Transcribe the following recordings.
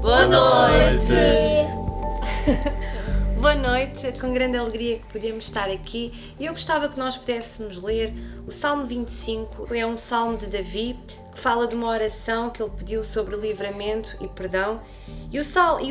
Boa noite! Boa noite, com grande alegria que podemos estar aqui e eu gostava que nós pudéssemos ler o Salmo 25, é um salmo de Davi que fala de uma oração que ele pediu sobre livramento e perdão e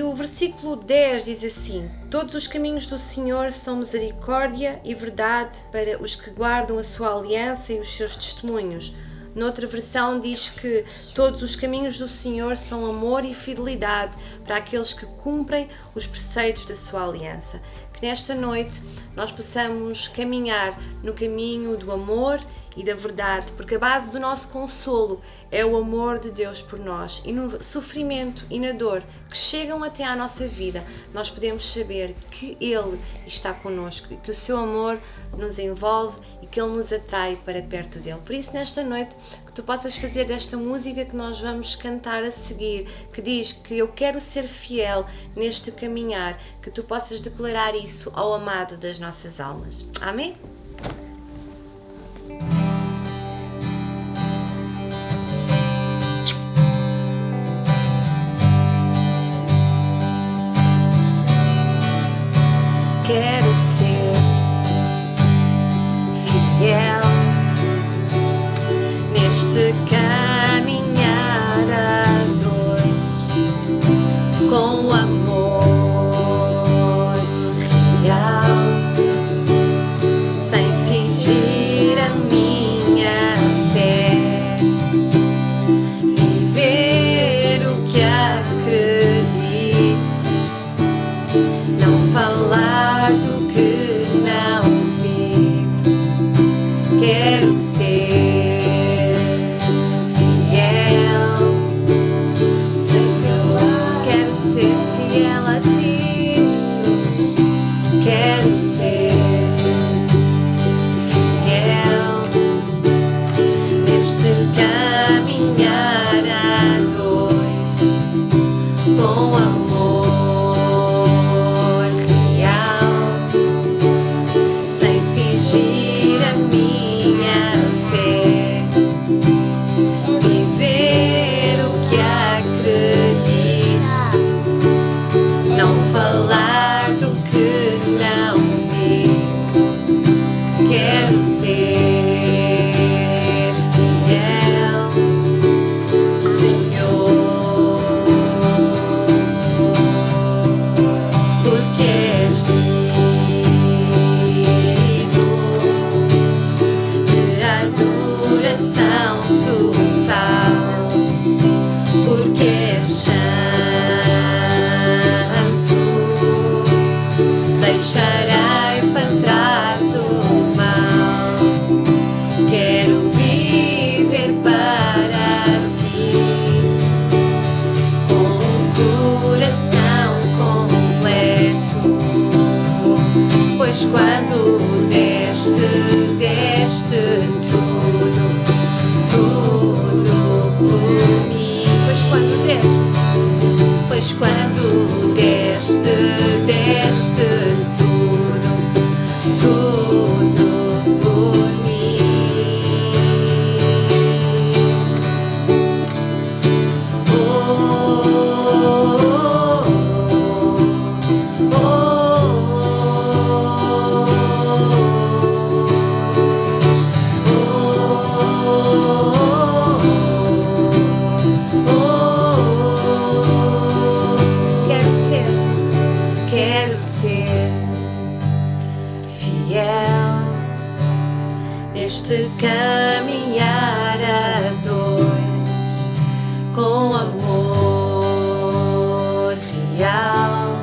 o versículo 10 diz assim: todos os caminhos do Senhor são misericórdia e verdade para os que guardam a sua aliança e os seus testemunhos. Noutra versão diz que todos os caminhos do Senhor são amor e fidelidade para aqueles que cumprem os preceitos da sua aliança. Que nesta noite nós possamos caminhar no caminho do amor e da verdade, porque a base do nosso consolo é o amor de Deus por nós. E no sofrimento e na dor que chegam até à nossa vida, nós podemos saber que Ele está connosco e que o seu amor nos envolve e que Ele nos atrai para perto dEle. Por isso, nesta noite, que tu possas fazer desta música que nós vamos cantar a seguir, que diz que eu quero ser fiel neste caminhar, que tu possas declarar isso ao amado das nossas almas. Amém? Quero ser fiel neste caminhar a dois, com amor real, sem fingir a minha fé, viver o que acredito, não falar do que não vivo. Quero ser fiel, Senhor. Quero ser fiel a ti, Jesus. Quero ser fiel neste caminhar a dois, com amor neste caminhar a dois, com amor real,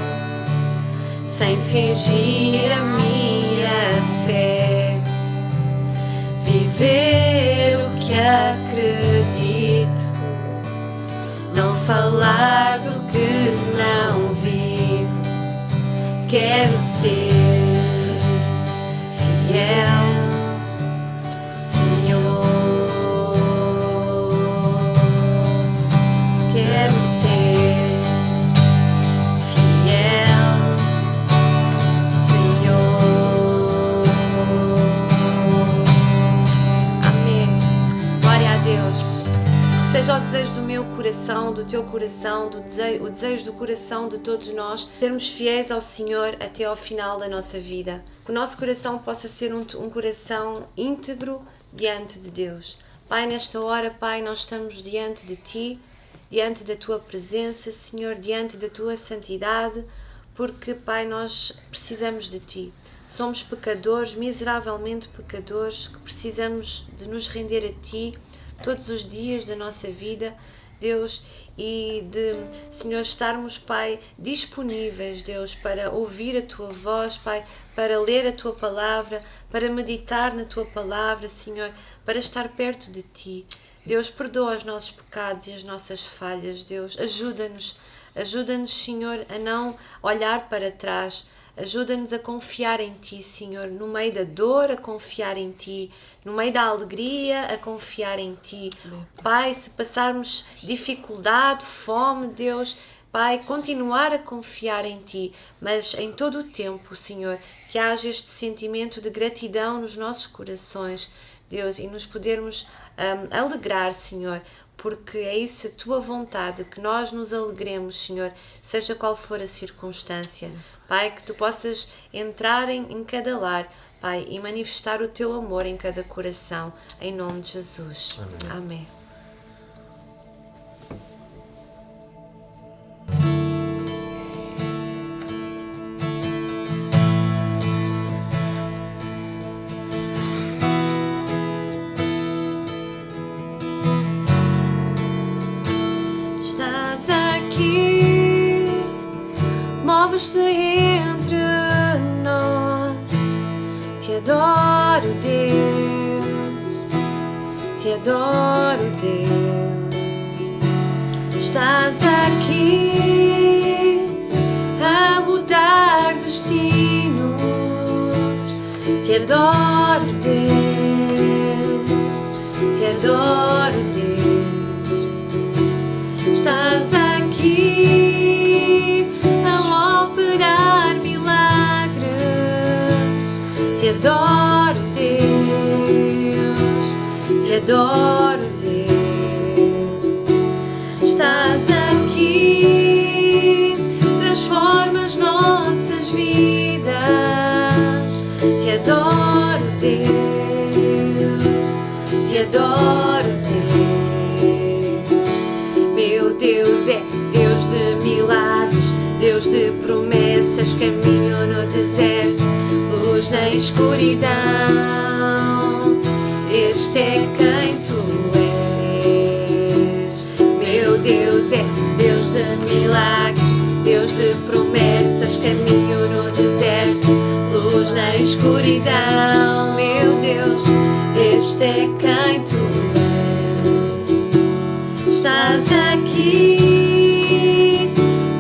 sem fingir a minha fé, viver o que acredito, não falar do que não vivo. Quero ser fiel, seja o desejo do meu coração, do teu coração, o desejo do coração de todos nós, sermos fiéis ao Senhor até ao final da nossa vida. Que o nosso coração possa ser um coração íntegro diante de Deus. Pai, nesta hora, Pai, nós estamos diante de Ti, diante da Tua presença, Senhor, diante da Tua santidade, porque, Pai, nós precisamos de Ti. Somos pecadores, miseravelmente pecadores, que precisamos de nos render a Ti todos os dias da nossa vida, Deus, e de, Senhor, estarmos, Pai, disponíveis, Deus, para ouvir a Tua voz, Pai, para ler a Tua palavra, para meditar na Tua palavra, Senhor, para estar perto de Ti. Deus, perdoa os nossos pecados e as nossas falhas, Deus, ajuda-nos, Senhor, a não olhar para trás. Ajuda-nos a confiar em Ti, Senhor, no meio da dor, a confiar em Ti, no meio da alegria, a confiar em Ti. Pai, se passarmos dificuldade, fome, Deus, Pai, continuar a confiar em Ti, mas em todo o tempo, Senhor, que haja este sentimento de gratidão nos nossos corações, Deus, e nos podermos alegrar, Senhor, porque é isso a Tua vontade, que nós nos alegremos, Senhor, seja qual for a circunstância. Pai, que Tu possas entrar em cada lar, Pai, e manifestar o Teu amor em cada coração, em nome de Jesus. Amém. Amém. Estás aqui, moves-te entre nós. Te adoro, Deus, te adoro, Deus. Estás aqui a mudar destinos. Te adoro, Deus, te adoro, Deus. Estás aqui a operar milagres. Te adoro, Deus, te adoro, Deus. Estás aqui, transformas nossas vidas. Te adoro, Deus, te adoro, Deus. Meu Deus é Deus de milagres, Deus de promessas, caminho no deserto, luz na escuridão. Este é quem Tu és. Meu Deus é Deus de milagres, Deus de promessas, caminho no deserto, luz na escuridão. Meu Deus, este é quem Tu és. Estás aqui,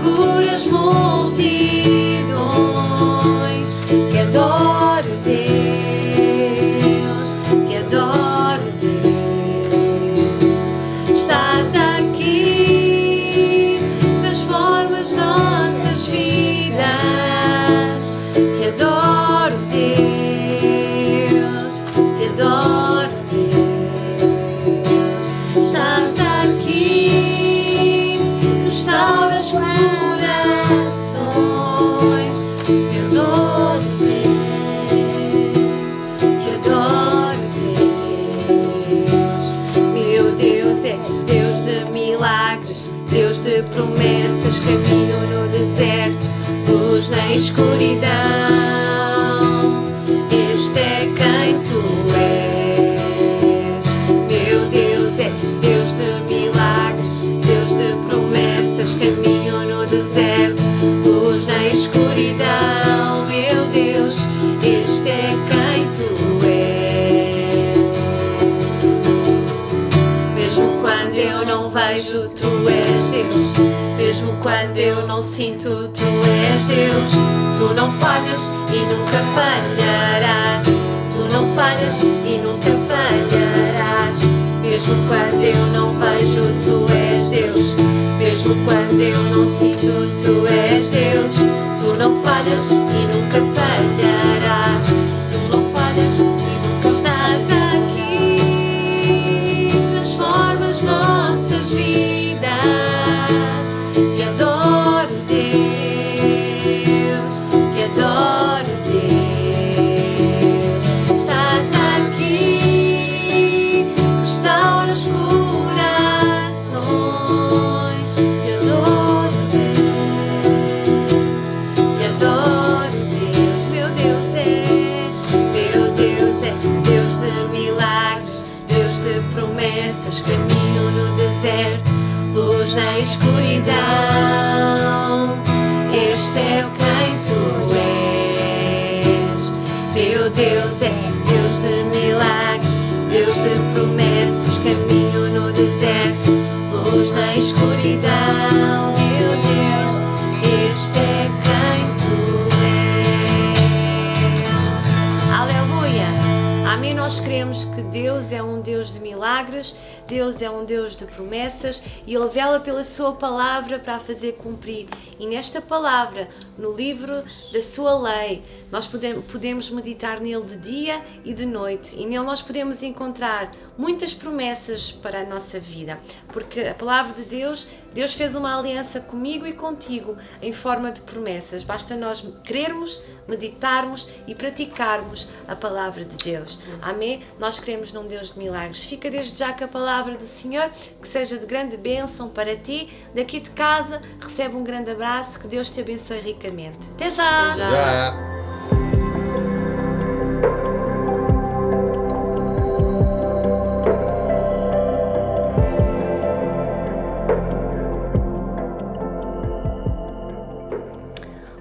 curas multidões. Te adoro, Deus, te adoro, Deus. Estás aqui, transformas nossas vidas. Te adoro, Deus, te adoro, Deus. Estás aqui, restauras corações. Te adoro, Deus, te adoro, Deus. Meu Deus é Deus de milagres, Deus de promessas, caminho no deserto, luz na escuridão. Este é quem Tu és. Meu Deus é Deus de milagres, Deus de promessas, caminho no deserto, luz na escuridão. Meu Deus, este é quem Tu és. Mesmo quando eu não vejo, Tu és Deus. Mesmo quando eu não sinto, Tu és Deus. Tu não falhas e nunca falharás. Tu não falhas e nunca falharás. Mesmo quando eu não vejo, Tu és Deus. Mesmo quando eu não sinto, Tu és Deus. Tu não falhas e nunca falharás. Tu não falhas e nunca estás aqui. Transformas nossas vidas. gratidão, meu Deus, este é quem tu és. Aleluia! Amém. Nós cremos que Deus é um Deus de milagres, Deus é um Deus de promessas e Ele vela pela sua palavra para a fazer cumprir. E nesta palavra, no livro da sua lei, nós podemos meditar nele de dia e de noite. E nele nós podemos encontrar muitas promessas para a nossa vida. Porque a palavra de Deus, Deus fez uma aliança comigo e contigo em forma de promessas. Basta nós crermos, meditarmos e praticarmos a palavra de Deus. Amém? Nós cremos num Deus de milagres. Fica desde já com a palavra do Senhor, que seja de grande bênção para ti. Daqui de casa, recebe um grande abraço, que Deus te abençoe ricamente. Até já! Até já.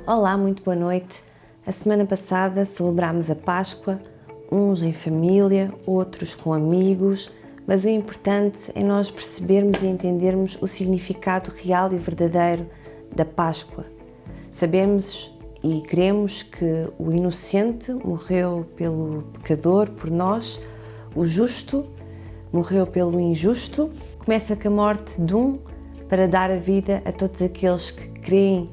Olá, muito boa noite. A semana passada celebramos a Páscoa, uns em família, outros com amigos, mas o importante é nós percebermos e entendermos o significado real e verdadeiro da Páscoa. Sabemos e cremos que o inocente morreu pelo pecador, por nós, o justo morreu pelo injusto. Começa com a morte de um para dar a vida a todos aqueles que creem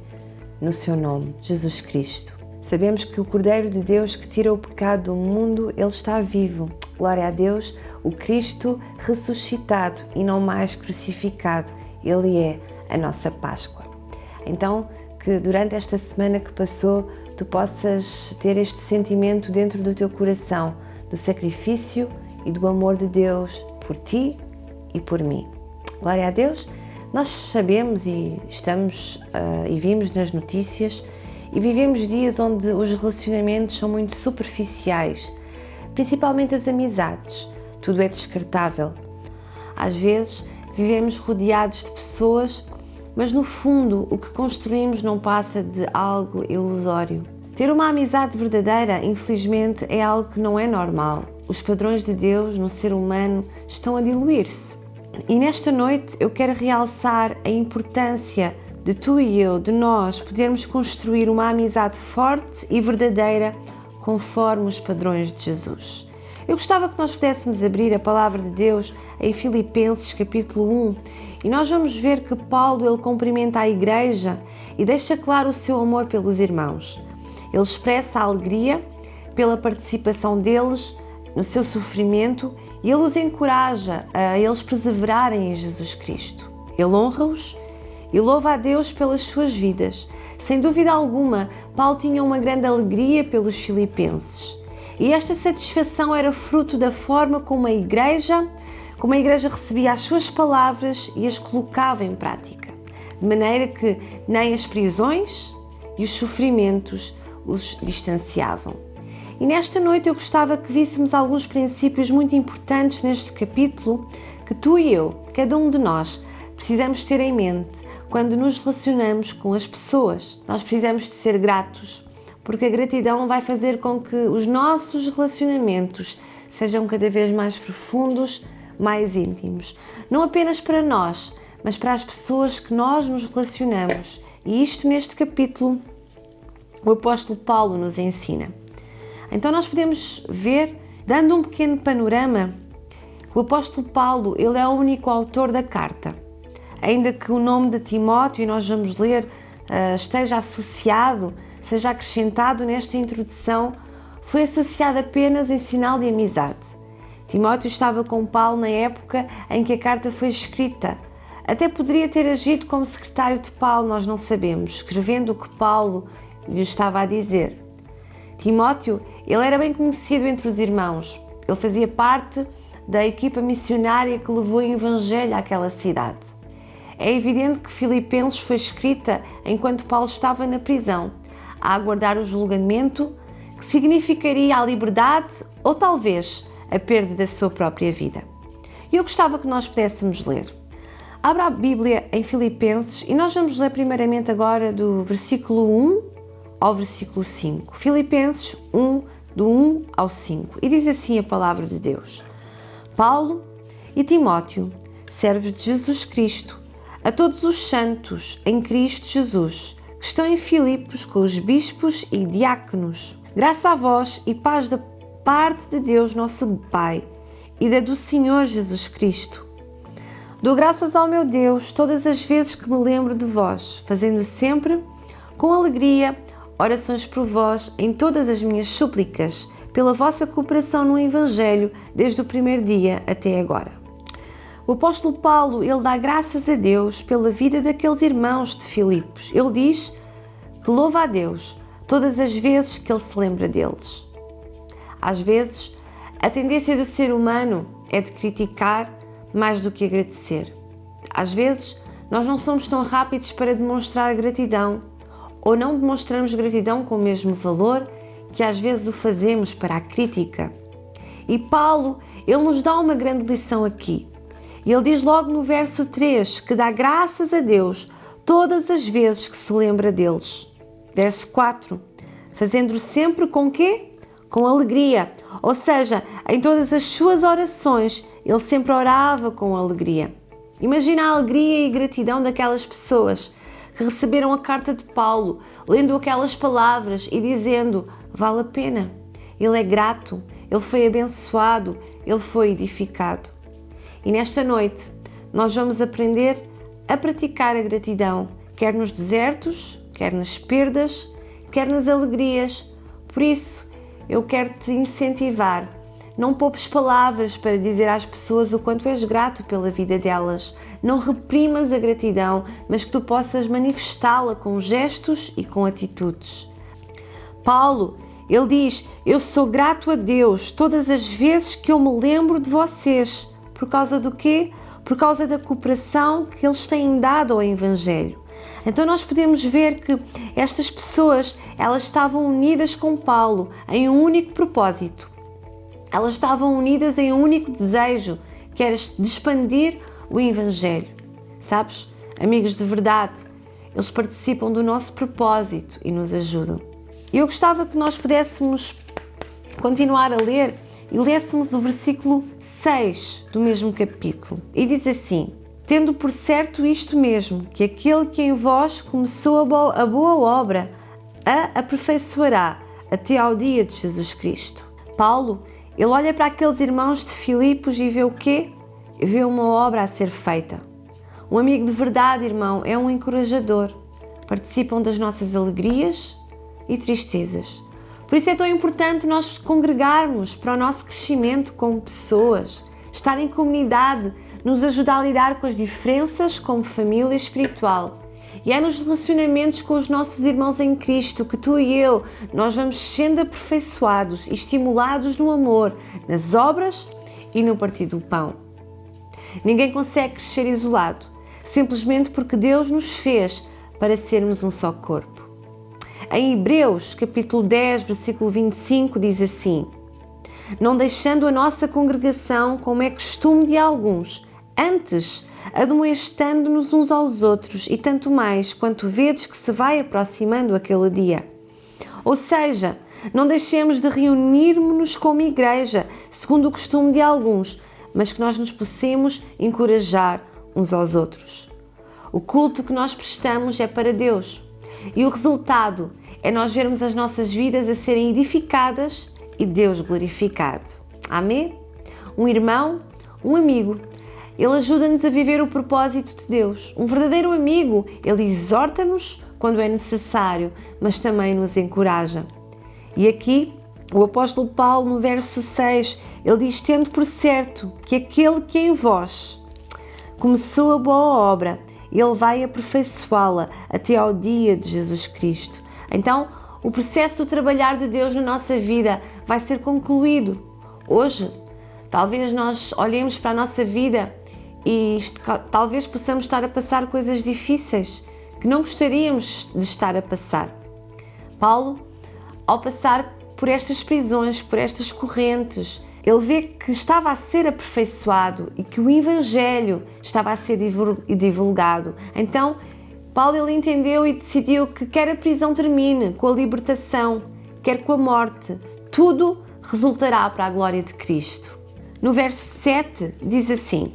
no seu nome, Jesus Cristo. Sabemos que o Cordeiro de Deus que tira o pecado do mundo, Ele está vivo. Glória a Deus, o Cristo ressuscitado e não mais crucificado. Ele é a nossa Páscoa. Então, que durante esta semana que passou, tu possas ter este sentimento dentro do teu coração, do sacrifício e do amor de Deus por ti e por mim. Glória a Deus. Nós sabemos e estamos e vimos nas notícias e vivemos dias onde os relacionamentos são muito superficiais, principalmente as amizades. Tudo é descartável. Às vezes vivemos rodeados de pessoas, mas no fundo o que construímos não passa de algo ilusório. Ter uma amizade verdadeira, infelizmente, é algo que não é normal. Os padrões de Deus no ser humano estão a diluir-se. E nesta noite eu quero realçar a importância de tu e eu, de nós, podermos construir uma amizade forte e verdadeira conforme os padrões de Jesus. Eu gostava que nós pudéssemos abrir a palavra de Deus em Filipenses capítulo 1 e nós vamos ver que Paulo ele cumprimenta a igreja e deixa claro o seu amor pelos irmãos. Ele expressa a alegria pela participação deles no seu sofrimento e ele os encoraja a eles perseverarem em Jesus Cristo. Ele honra-os e louva a Deus pelas suas vidas. Sem dúvida alguma, Paulo tinha uma grande alegria pelos filipenses. E esta satisfação era fruto da forma como a igreja recebia as suas palavras e as colocava em prática. De maneira que nem as prisões e os sofrimentos os distanciavam. E nesta noite eu gostava que víssemos alguns princípios muito importantes neste capítulo que tu e eu, cada um de nós, precisamos ter em mente quando nos relacionamos com as pessoas. Nós precisamos de ser gratos, porque a gratidão vai fazer com que os nossos relacionamentos sejam cada vez mais profundos, mais íntimos. Não apenas para nós, mas para as pessoas que nós nos relacionamos. E isto neste capítulo o apóstolo Paulo nos ensina. Então nós podemos ver, dando um pequeno panorama, o apóstolo Paulo ele é o único autor da carta. Ainda que o nome de Timóteo, e nós vamos ler, esteja associado, seja acrescentado nesta introdução, foi associado apenas em sinal de amizade. Timóteo estava com Paulo na época em que a carta foi escrita. Até poderia ter agido como secretário de Paulo, nós não sabemos, escrevendo o que Paulo lhe estava a dizer. Timóteo, ele era bem conhecido entre os irmãos. Ele fazia parte da equipa missionária que levou o Evangelho àquela cidade. É evidente que Filipenses foi escrita enquanto Paulo estava na prisão, a aguardar o julgamento, que significaria a liberdade ou talvez a perda da sua própria vida. E eu gostava que nós pudéssemos ler. Abra a Bíblia em Filipenses e nós vamos ler primeiramente agora do versículo 1 ao versículo 5. Filipenses 1, do 1 ao 5. E diz assim a palavra de Deus. Paulo e Timóteo, servos de Jesus Cristo, A todos os santos em Cristo Jesus, que estão em Filipos com os bispos e diáconos. Graça a vós e paz da parte de Deus nosso Pai e da do Senhor Jesus Cristo. Dou graças ao meu Deus todas as vezes que me lembro de vós, fazendo sempre, com alegria, orações por vós em todas as minhas súplicas, pela vossa cooperação no Evangelho, desde o primeiro dia até agora. O apóstolo Paulo, ele dá graças a Deus pela vida daqueles irmãos de Filipos. Ele diz que louva a Deus todas as vezes que ele se lembra deles. Às vezes, a tendência do ser humano é de criticar mais do que agradecer. Às vezes, nós não somos tão rápidos para demonstrar gratidão ou não demonstramos gratidão com o mesmo valor que às vezes o fazemos para a crítica. E Paulo, ele nos dá uma grande lição aqui. Ele diz logo no verso 3 que dá graças a Deus todas as vezes que se lembra deles. Verso 4, fazendo-o sempre com quê? Com alegria. Ou seja, em todas as suas orações, ele sempre orava com alegria. Imagina a alegria e gratidão daquelas pessoas que receberam a carta de Paulo, lendo aquelas palavras e dizendo, vale a pena. Ele é grato, ele foi abençoado, ele foi edificado. E nesta noite, nós vamos aprender a praticar a gratidão, quer nos desertos, quer nas perdas, quer nas alegrias. Por isso, eu quero te incentivar. Não poupes palavras para dizer às pessoas o quanto és grato pela vida delas. Não reprimas a gratidão, mas que tu possas manifestá-la com gestos e com atitudes. Paulo, ele diz, eu sou grato a Deus todas as vezes que eu me lembro de vocês. Por causa do quê? Por causa da cooperação que eles têm dado ao Evangelho. Então nós podemos ver que estas pessoas, elas estavam unidas com Paulo em um único propósito. Elas estavam unidas em um único desejo, que era de expandir o Evangelho. Sabes? Amigos de verdade, eles participam do nosso propósito e nos ajudam. Eu gostava que nós pudéssemos continuar a ler e lêssemos o versículo 6 do mesmo capítulo. E diz assim, tendo por certo isto mesmo, que aquele que em vós começou a boa obra, a aperfeiçoará até ao dia de Jesus Cristo. Paulo, ele olha para aqueles irmãos de Filipos e vê o quê? Vê uma obra a ser feita. Um amigo de verdade, irmão, é um encorajador. Participam das nossas alegrias e tristezas. Por isso é tão importante nós congregarmos para o nosso crescimento como pessoas, estar em comunidade, nos ajuda a lidar com as diferenças como família espiritual. E é nos relacionamentos com os nossos irmãos em Cristo que tu e eu, nós vamos sendo aperfeiçoados e estimulados no amor, nas obras e no partir do pão. Ninguém consegue crescer isolado, simplesmente porque Deus nos fez para sermos um só corpo. Em Hebreus, capítulo 10, versículo 25, diz assim, não deixando a nossa congregação como é costume de alguns, antes admoestando-nos uns aos outros e tanto mais quanto vedes que se vai aproximando aquele dia. Ou seja, não deixemos de reunirmos-nos como igreja, segundo o costume de alguns, mas que nós nos possamos encorajar uns aos outros. O culto que nós prestamos é para Deus e o resultado é nós vermos as nossas vidas a serem edificadas e Deus glorificado. Amém? Um irmão, um amigo, ele ajuda-nos a viver o propósito de Deus. Um verdadeiro amigo, ele exorta-nos quando é necessário, mas também nos encoraja. E aqui, o apóstolo Paulo, no verso 6, ele diz, tendo por certo que aquele que em vós começou a boa obra, ele vai aperfeiçoá-la até ao dia de Jesus Cristo. Então, o processo do trabalhar de Deus na nossa vida vai ser concluído. Hoje, talvez nós olhemos para a nossa vida e talvez possamos estar a passar coisas difíceis que não gostaríamos de estar a passar. Paulo, ao passar por estas prisões, por estas correntes, ele vê que estava a ser aperfeiçoado e que o Evangelho estava a ser divulgado. Então, Paulo ele entendeu e decidiu que quer a prisão termine com a libertação, quer com a morte, tudo resultará para a glória de Cristo. No verso 7 diz assim,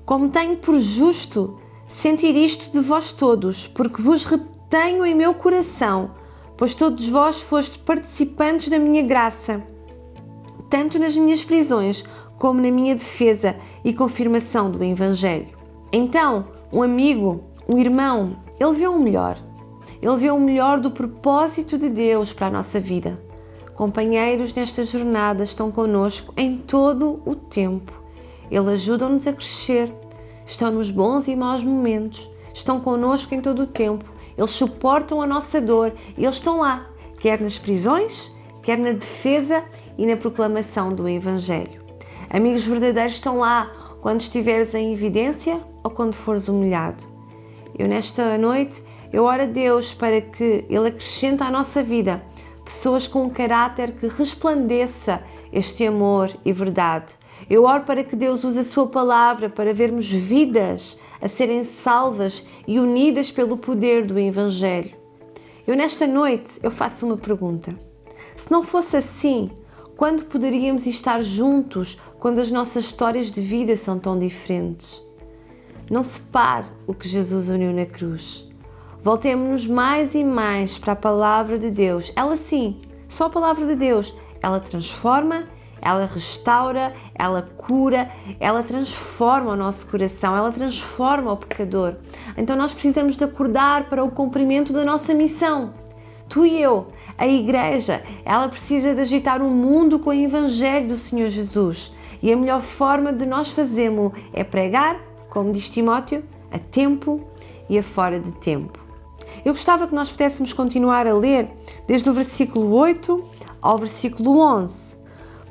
como tenho por justo sentir isto de vós todos, porque vos retenho em meu coração, pois todos vós fostes participantes da minha graça, tanto nas minhas prisões como na minha defesa e confirmação do Evangelho. Então, um amigo, um irmão, ele vê o melhor. Ele vê o melhor do propósito de Deus para a nossa vida. Companheiros nesta jornada estão connosco em todo o tempo. Eles ajudam-nos a crescer, estão nos bons e maus momentos, estão connosco em todo o tempo. Eles suportam a nossa dor e eles estão lá, quer nas prisões, quer na defesa e na proclamação do Evangelho. Amigos verdadeiros estão lá quando estiveres em evidência ou quando fores humilhado. Eu nesta noite, eu oro a Deus para que Ele acrescente à nossa vida pessoas com um caráter que resplandeça este amor e verdade. Eu oro para que Deus use a Sua palavra para vermos vidas a serem salvas e unidas pelo poder do Evangelho. Eu nesta noite, eu faço uma pergunta. Se não fosse assim, quando poderíamos estar juntos quando as nossas histórias de vida são tão diferentes? Não separe o que Jesus uniu na cruz. Voltemos-nos mais e mais para a palavra de Deus. Ela sim, só a palavra de Deus. Ela transforma, ela restaura, ela cura, ela transforma o nosso coração, ela transforma o pecador. Então nós precisamos de acordar para o cumprimento da nossa missão. Tu e eu, a Igreja, ela precisa de agitar o mundo com o Evangelho do Senhor Jesus. E a melhor forma de nós fazermos é pregar, como diz Timóteo, a tempo e a fora de tempo. Eu gostava que nós pudéssemos continuar a ler desde o versículo 8 ao versículo 11.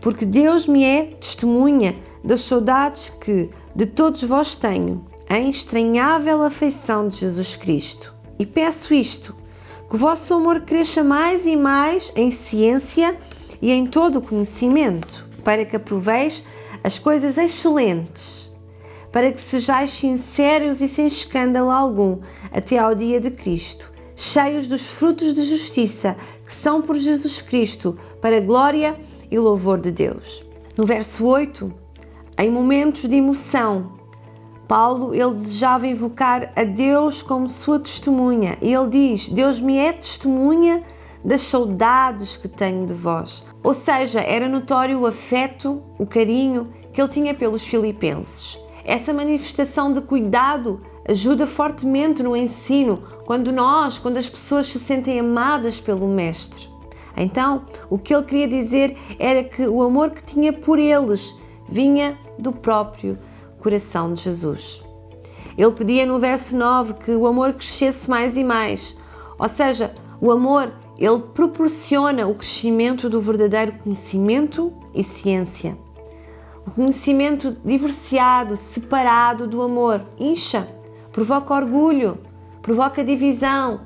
Porque Deus me é testemunha das saudades que de todos vós tenho, em estranhável afeição de Jesus Cristo. E peço isto, que o vosso amor cresça mais e mais em ciência e em todo o conhecimento, para que aproveis as coisas excelentes, para que sejais sinceros e sem escândalo algum, até ao dia de Cristo, cheios dos frutos de justiça, que são por Jesus Cristo, para a glória e louvor de Deus. No verso 8, em momentos de emoção, Paulo, ele desejava invocar a Deus como sua testemunha. E ele diz, Deus me é testemunha das saudades que tenho de vós. Ou seja, era notório o afeto, o carinho que ele tinha pelos filipenses. Essa manifestação de cuidado ajuda fortemente no ensino, quando as pessoas se sentem amadas pelo Mestre. Então, o que ele queria dizer era que o amor que tinha por eles vinha do próprio coração de Jesus. Ele pedia no verso 9 que o amor crescesse mais e mais. Ou seja, o amor, ele proporciona o crescimento do verdadeiro conhecimento e ciência. O conhecimento divorciado, separado do amor, incha, provoca orgulho, provoca divisão.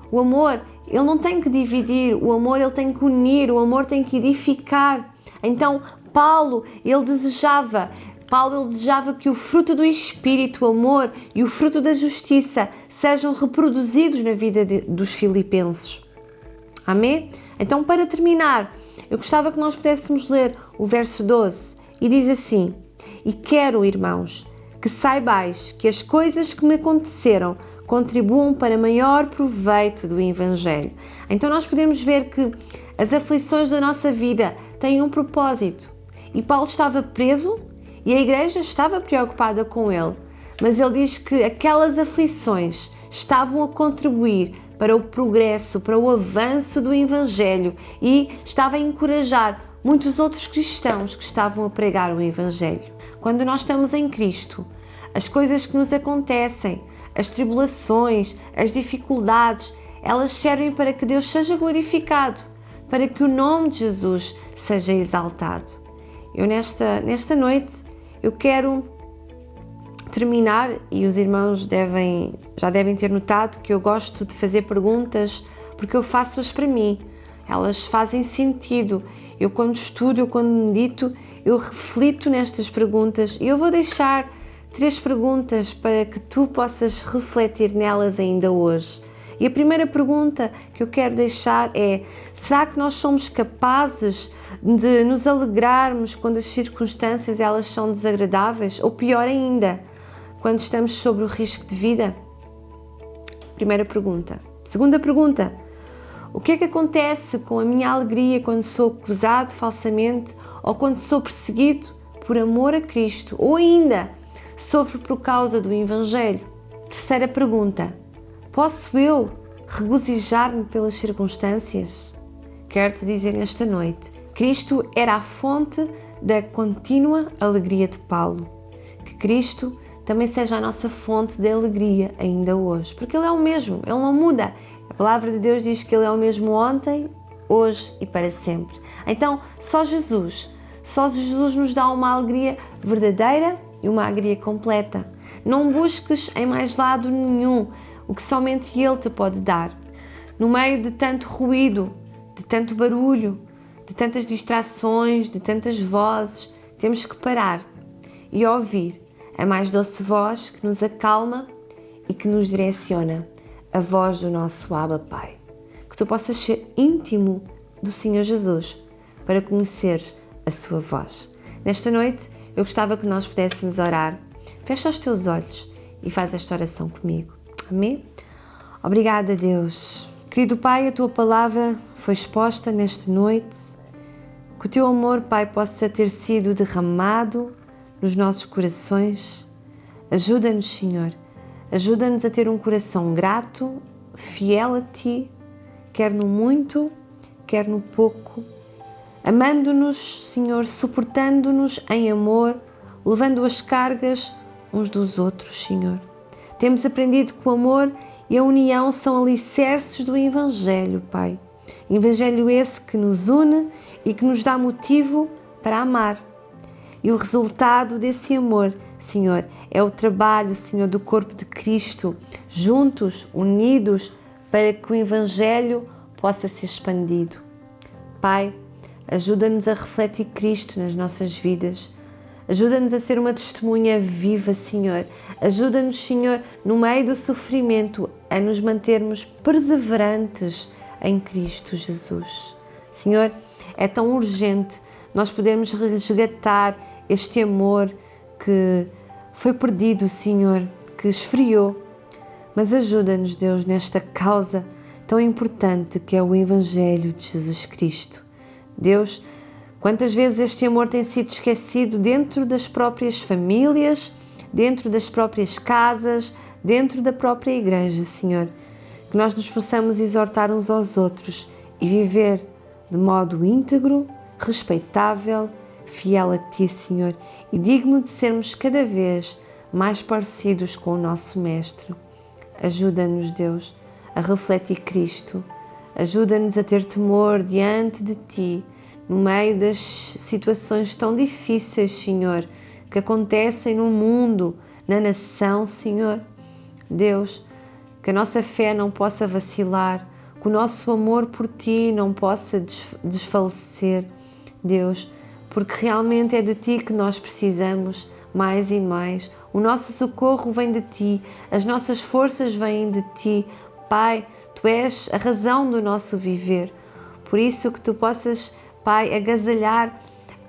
O amor, ele não tem que dividir, o amor ele tem que unir, o amor tem que edificar. Então, Paulo, ele desejava que o fruto do Espírito, o amor e o fruto da justiça sejam reproduzidos na vida dos filipenses. Amém? Então, para terminar, eu gostava que nós pudéssemos ler o verso 12 e diz assim: E quero, irmãos, que saibais que as coisas que me aconteceram contribuam para maior proveito do Evangelho. Então nós podemos ver que as aflições da nossa vida têm um propósito. E Paulo estava preso e a Igreja estava preocupada com ele. Mas ele diz que aquelas aflições estavam a contribuir para o progresso, para o avanço do Evangelho e estava a encorajar muitos outros cristãos que estavam a pregar o Evangelho. Quando nós estamos em Cristo, as coisas que nos acontecem, as tribulações, as dificuldades, elas servem para que Deus seja glorificado, para que o nome de Jesus seja exaltado. Eu nesta noite, eu quero terminar, e os irmãos já devem ter notado que eu gosto de fazer perguntas, porque eu faço-as para mim. Elas fazem sentido. Eu quando estudo, eu quando medito, eu reflito nestas perguntas e eu vou deixar 3 perguntas para que tu possas refletir nelas ainda hoje. E a primeira pergunta que eu quero deixar é: será que nós somos capazes de nos alegrarmos quando as circunstâncias elas são desagradáveis? Ou pior ainda, quando estamos sobre o risco de vida? Primeira pergunta. Segunda pergunta. O que é que acontece com a minha alegria quando sou acusado falsamente ou quando sou perseguido por amor a Cristo ou ainda sofro por causa do Evangelho? Terceira pergunta. Posso eu regozijar-me pelas circunstâncias? Quero-te dizer nesta noite, Cristo era a fonte da contínua alegria de Paulo. Que Cristo também seja a nossa fonte de alegria ainda hoje, porque Ele é o mesmo, Ele não muda. A palavra de Deus diz que Ele é o mesmo ontem, hoje e para sempre. Então, só Jesus nos dá uma alegria verdadeira e uma alegria completa. Não busques em mais lado nenhum o que somente Ele te pode dar. No meio de tanto ruído, de tanto barulho, de tantas distrações, de tantas vozes, temos que parar e ouvir a mais doce voz que nos acalma e que nos direciona, a voz do nosso Abba Pai. Que tu possas ser íntimo do Senhor Jesus para conheceres a sua voz. Nesta noite, eu gostava que nós pudéssemos orar. Fecha os teus olhos e faz esta oração comigo. Amém? Obrigada, Deus. Querido Pai, a Tua palavra foi exposta nesta noite. Que o Teu amor, Pai, possa ter sido derramado nos nossos corações. Ajuda-nos, Senhor. Ajuda-nos a ter um coração grato, fiel a Ti, quer no muito, quer no pouco. Amando-nos, Senhor, suportando-nos em amor, levando as cargas uns dos outros, Senhor. Temos aprendido que o amor e a união são alicerces do Evangelho, Pai. Evangelho esse que nos une e que nos dá motivo para amar. E o resultado desse amor, Senhor, é o trabalho, Senhor, do corpo de Cristo, juntos, unidos, para que o Evangelho possa ser expandido. Pai, ajuda-nos a refletir Cristo nas nossas vidas. Ajuda-nos a ser uma testemunha viva, Senhor. Ajuda-nos, Senhor, no meio do sofrimento, a nos mantermos perseverantes em Cristo Jesus. Senhor, é tão urgente nós podermos resgatar este amor que foi perdido, Senhor, que esfriou. Mas ajuda-nos, Deus, nesta causa tão importante que é o Evangelho de Jesus Cristo. Deus, quantas vezes este amor tem sido esquecido dentro das próprias famílias, dentro das próprias casas, dentro da própria igreja, Senhor. Que nós nos possamos exortar uns aos outros e viver de modo íntegro, respeitável, fiel a Ti, Senhor, e digno de sermos cada vez mais parecidos com o nosso Mestre. Ajuda-nos, Deus, a refletir Cristo. Ajuda-nos a ter temor diante de Ti, no meio das situações tão difíceis, Senhor, que acontecem no mundo, na nação, Senhor. Deus, que a nossa fé não possa vacilar, que o nosso amor por Ti não possa desfalecer, Deus, porque realmente é de Ti que nós precisamos mais e mais. O nosso socorro vem de Ti, as nossas forças vêm de Ti. Pai, Tu és a razão do nosso viver. Por isso que Tu possas, Pai, agasalhar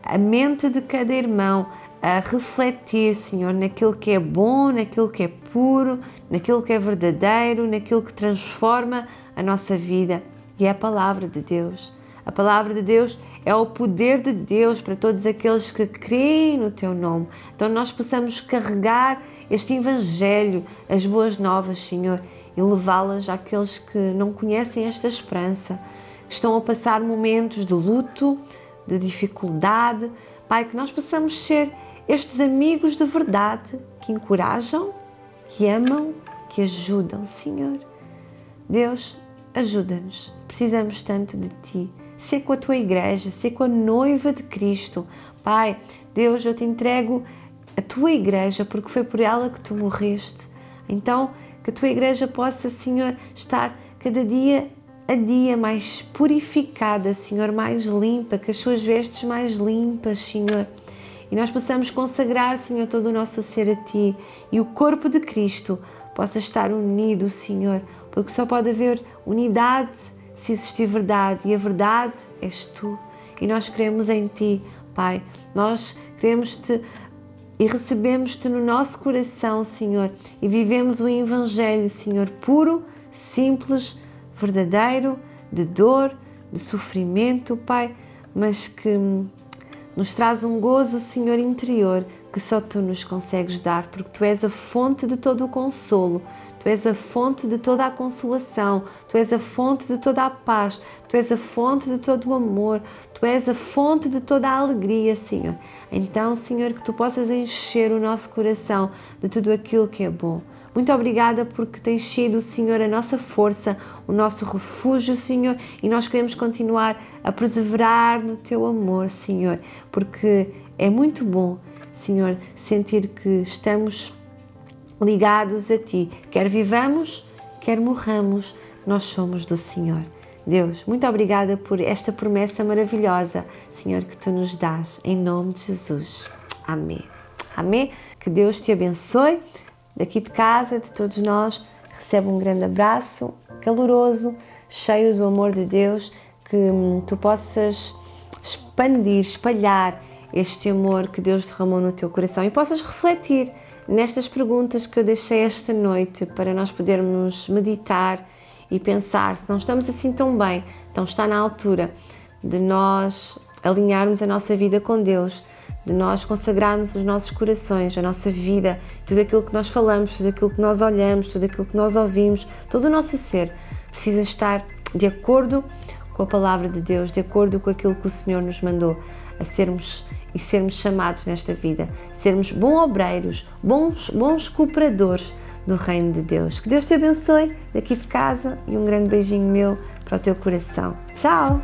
a mente de cada irmão, a refletir, Senhor, naquilo que é bom, naquilo que é puro, naquilo que é verdadeiro, naquilo que transforma a nossa vida. E é a palavra de Deus. A palavra de Deus é o poder de Deus para todos aqueles que creem no Teu nome. Então nós possamos carregar este Evangelho, as boas novas, Senhor, e levá-las àqueles que não conhecem esta esperança, que estão a passar momentos de luto, de dificuldade. Pai, que nós possamos ser estes amigos de verdade que encorajam, que amam, que ajudam, Senhor. Deus, ajuda-nos. Precisamos tanto de Ti. Ser com a Tua igreja, ser com a noiva de Cristo. Pai, Deus, eu Te entrego a Tua igreja porque foi por ela que Tu morreste. Então, que a Tua igreja possa, Senhor, estar cada dia a dia mais purificada, Senhor, mais limpa, com as suas vestes mais limpas, Senhor. E nós possamos consagrar, Senhor, todo o nosso ser a Ti e o corpo de Cristo possa estar unido, Senhor, porque só pode haver unidade se existir verdade, e a verdade és Tu. E nós cremos em Ti, Pai. Nós queremos-Te e recebemos-te no nosso coração, Senhor, e vivemos o Evangelho, Senhor, puro, simples, verdadeiro, de dor, de sofrimento, Pai, mas que nos traz um gozo, Senhor, interior, que só Tu nos consegues dar, porque Tu és a fonte de todo o consolo, Tu és a fonte de toda a consolação, Tu és a fonte de toda a paz, Tu és a fonte de todo o amor, Tu és a fonte de toda a alegria, Senhor. Então, Senhor, que Tu possas encher o nosso coração de tudo aquilo que é bom. Muito obrigada porque tens sido, Senhor, a nossa força, o nosso refúgio, Senhor, e nós queremos continuar a perseverar no Teu amor, Senhor, porque é muito bom, Senhor, sentir que estamos ligados a Ti. Quer vivamos, quer morramos, nós somos do Senhor. Deus, muito obrigada por esta promessa maravilhosa, Senhor, que Tu nos dás, em nome de Jesus. Amém. Amém. Que Deus te abençoe. Daqui de casa, de todos nós, recebe um grande abraço, caloroso, cheio do amor de Deus, que Tu possas expandir, espalhar este amor que Deus derramou no teu coração e possas refletir nestas perguntas que eu deixei esta noite para nós podermos meditar e pensar se não estamos assim tão bem, então está na altura de nós alinharmos a nossa vida com Deus, de nós consagrarmos os nossos corações, a nossa vida, tudo aquilo que nós falamos, tudo aquilo que nós olhamos, tudo aquilo que nós ouvimos, todo o nosso ser precisa estar de acordo com a palavra de Deus, de acordo com aquilo que o Senhor nos mandou a sermos e sermos chamados nesta vida, sermos bons obreiros, bons cooperadores do reino de Deus. Que Deus te abençoe daqui de casa e um grande beijinho meu para o teu coração. Tchau!